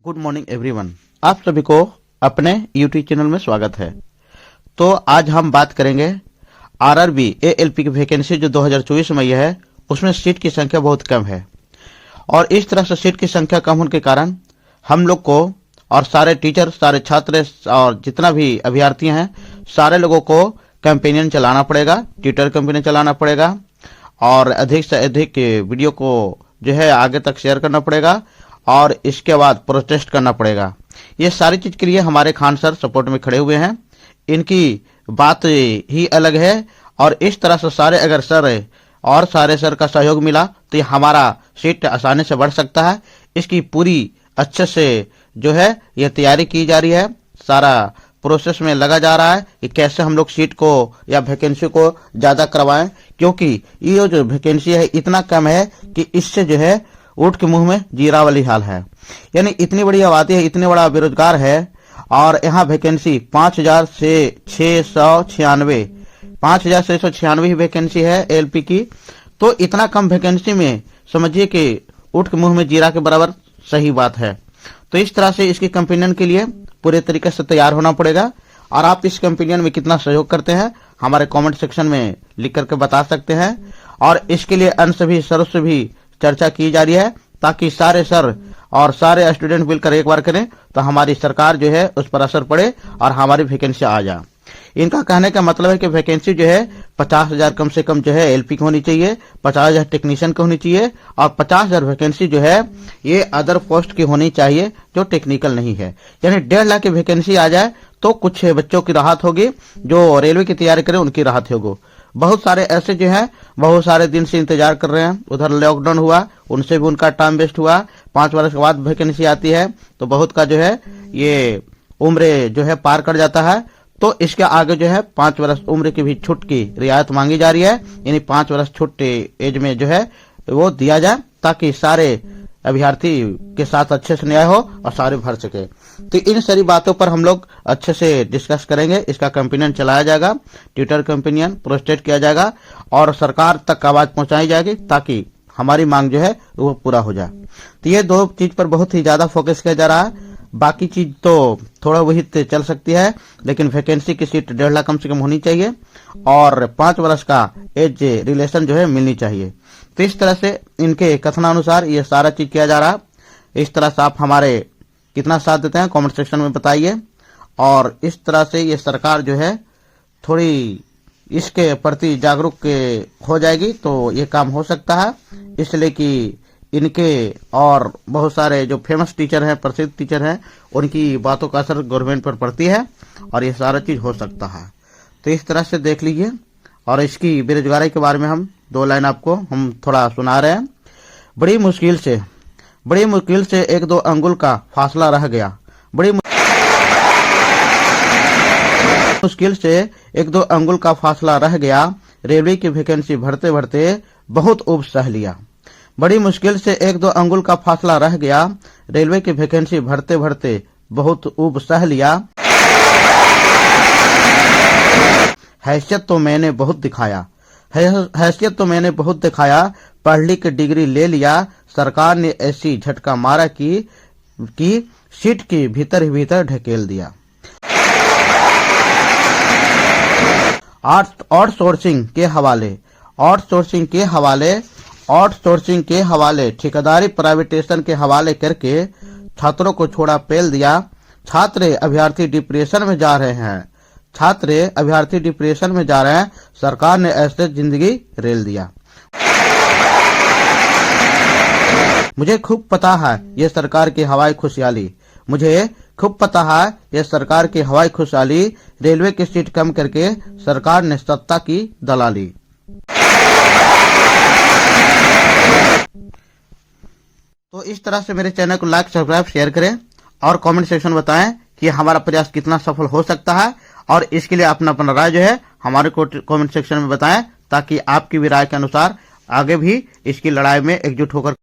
Good morning everyone. आप सभी को अपने यूट्यूब चैनल में स्वागत है। तो आज हम बात करेंगे आरआरबी एएलपी की वैकेंसी जो 2024 में यह है, उसमें सीट की संख्या बहुत कम है और इस तरह से सीट की संख्या कम होने के कारण हम लोग को और सारे टीचर, सारे छात्र और जितना भी अभ्यर्थी हैं, सारे लोगों को कैंपेनियन चलाना पड़ेगा, ट्विटर कैंपेनियन चलाना पड़ेगा और अधिक से अधिक वीडियो को जो है आगे तक शेयर करना पड़ेगा और इसके बाद प्रोटेस्ट करना पड़ेगा। ये सारी चीज के लिए हमारे खान सर सपोर्ट में खड़े हुए हैं। इनकी बात ही अलग है और इस तरह से सारे अगर सर और सारे सर का सहयोग मिला तो ये हमारा सीट आसानी से बढ़ सकता है। इसकी पूरी अच्छे से जो है ये तैयारी की जा रही है, सारा प्रोसेस में लगा जा रहा है कि कैसे हम लोग सीट को या वैकेंसी को ज्यादा करवाएं, क्योंकि ये जो वैकेंसी है इतना कम है कि इससे जो है ऊँट के मुंह में जीरा वाली हाल है। यानी इतनी बड़ी आबादी है, इतने बड़ा बेरोजगार है और यहाँ वैकेंसी 5,696 वैकेंसी है एलपी की। तो इतना कम वैकेंसी में समझिए कि ऊँट के मुंह में जीरा के बराबर सही बात है। तो इस तरह से इसकी कैंपेनियन के लिए पूरे तरीके से तैयार होना पड़ेगा और आप इस कैंपेनियन में कितना सहयोग करते हैं हमारे कमेंट सेक्शन में लिख करके बता सकते हैं। और इसके लिए अन्य सभी सरों से भी चर्चा की जा रही है ताकि सारे सर और सारे स्टूडेंट मिलकर एक बार करें तो हमारी सरकार जो है उस पर असर पड़े और हमारी वैकेंसी आ जाए। इनका कहने का मतलब है कि वैकेंसी जो है 50,000 कम से कम जो है एलपी की होनी चाहिए, 50,000 टेक्नीशियन की होनी चाहिए और 50,000 वैकेंसी जो है ये अदर पोस्ट की होनी चाहिए जो टेक्निकल नहीं है। यानी 1.5 लाख की वैकेंसी आ जाए तो कुछ बच्चों की राहत होगी, जो रेलवे की तैयारी करें उनकी राहत होगी। बहुत सारे ऐसे जो हैं बहुत सारे दिन से इंतजार कर रहे हैं, उधर लॉकडाउन हुआ उनसे भी उनका टाइम वेस्ट हुआ, 5 वर्ष के बाद वैकेंसी आती है तो बहुत का जो है ये उम्र जो है पार कर जाता है। तो इसके आगे जो है 5 वर्ष उम्र की भी छूट की रियायत मांगी जा रही है, यानी 5 वर्ष छूट एज में जो है वो दिया जाए ताकि सारे अभ्यर्थी के साथ अच्छे से न्याय हो और सारे भर सके। तो इन सारी बातों पर हम लोग अच्छे से डिस्कस करेंगे। इसका कैंपेनियन चलाया जाएगा, ट्विटर कैंपेनियन प्रोस्टेट किया जाएगा और सरकार तक आवाज पहुंचाई जाएगी ताकि हमारी मांग जो है वो पूरा हो जाए। तो ये 2 चीज पर बहुत ही ज्यादा फोकस किया जा रहा है। बाकी चीज तो थोड़ा वही चल सकती है, लेकिन वैकेंसी की सीट 1.5 लाख कम से कम होनी चाहिए और 5 वर्ष का एज रिलेशन जो है मिलनी चाहिए। तो इस तरह से इनके कथनानुसार ये सारा चीज किया जा रहा है। इस तरह से आप हमारे कितना साथ देते हैं कमेंट सेक्शन में बताइए और इस तरह से ये सरकार जो है थोड़ी इसके प्रति जागरूक हो जाएगी तो ये काम हो सकता है। इसलिए कि इनके और बहुत सारे जो फेमस टीचर हैं, प्रसिद्ध टीचर हैं, उनकी बातों का असर गवर्नमेंट पर पड़ती है और ये सारा चीज हो सकता है। तो इस तरह से देख लीजिए। और इसकी बेरोजगारी के बारे में हम 2 लाइन आपको हम थोड़ा सुना रहे हैं। बड़ी मुश्किल से 1-2 अंगुल का फासला रह गया। बड़ी मुश्किल से 1-2 अंगुल का फासला रह गया, रेलवे की वैकेंसी भरते भरते बहुत ऊब सह लिया। बड़ी मुश्किल से 1-2 अंगुल का फासला रह गया, रेलवे की वैकेंसी भरते भरते बहुत ऊब सह लिया। हैसियत तो मैंने बहुत दिखाया, पढ़ लिख के डिग्री ले लिया, सरकार ने ऐसी झटका मारा कि सीट के भीतर ही भीतर ढकेल दिया। आउटसोर्सिंग के हवाले ठेकेदारी प्राइवेटेशन के हवाले करके छात्रों को छोड़ा पेल दिया। छात्र अभ्यर्थी डिप्रेशन में जा रहे हैं, सरकार ने ऐसे जिंदगी रेल दिया। मुझे खूब पता है ये सरकार की हवाई खुशहाली, रेलवे की सीट कम करके सरकार ने सत्ता की दलाली। तो इस तरह से मेरे चैनल को लाइक, सब्सक्राइब, शेयर करें और कमेंट सेक्शन में बताएं कि हमारा प्रयास कितना सफल हो सकता है और इसके लिए अपना अपना राय जो है हमारे को कमेंट सेक्शन में बताएं ताकि आपकी भी राय के अनुसार आगे भी इसकी लड़ाई में एकजुट होकर